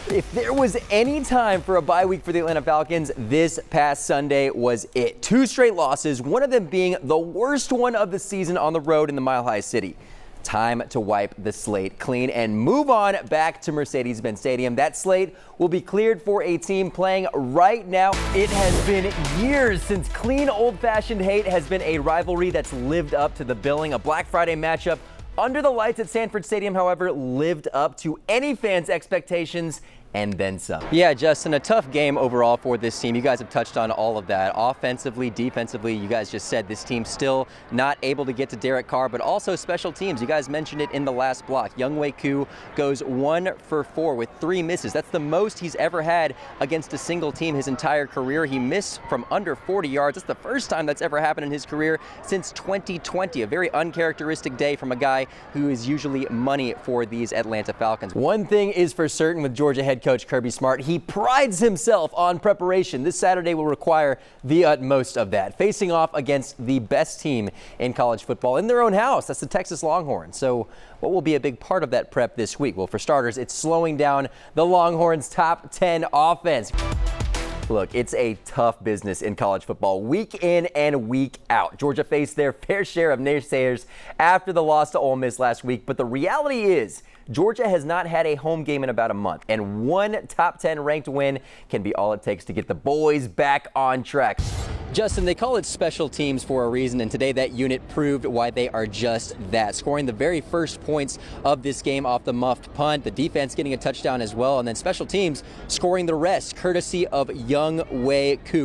If there was any time for a bye week for the Atlanta Falcons, this past Sunday was it. 2 straight losses, one of them being the worst one of the season on the road in the Mile High City. Time to wipe the slate clean and move on back to Mercedes-Benz Stadium. That slate will be cleared for a team playing right now. It has been years since clean, old-fashioned hate has been a rivalry that's lived up to the billing. A Black Friday matchup under the lights at Sanford Stadium, however, lived up to any fan's expectations and then some. Yeah, Justin, a tough game overall for this team. You guys have touched on all of that. Offensively, defensively, you guys just said this team still not able to get to Derek Carr, but also special teams. You guys mentioned it in the last block. Younghoe Koo goes 1 for 4 with 3 misses. That's the most he's ever had against a single team his entire career. He missed from under 40 yards. That's the first time that's ever happened in his career since 2020. A very uncharacteristic day from a guy who is usually money for these Atlanta Falcons. One thing is for certain with Georgia head coach Kirby Smart, he prides himself on preparation. This Saturday will require the utmost of that, facing off against the best team in college football in their own house. That's the Texas Longhorns. So what will be a big part of that prep this week? Well, for starters, it's slowing down the Longhorns' top 10 offense. Look, it's a tough business in college football, week in and week out. Georgia faced their fair share of naysayers after the loss to Ole Miss last week, but the reality is Georgia has not had a home game in about a month, and one top 10 ranked win can be all it takes to get the boys back on track. Justin, they call it special teams for a reason, and today that unit proved why they are just that, scoring the very first points of this game off the muffed punt, the defense getting a touchdown as well, and then special teams scoring the rest, courtesy of Younghoe Koo.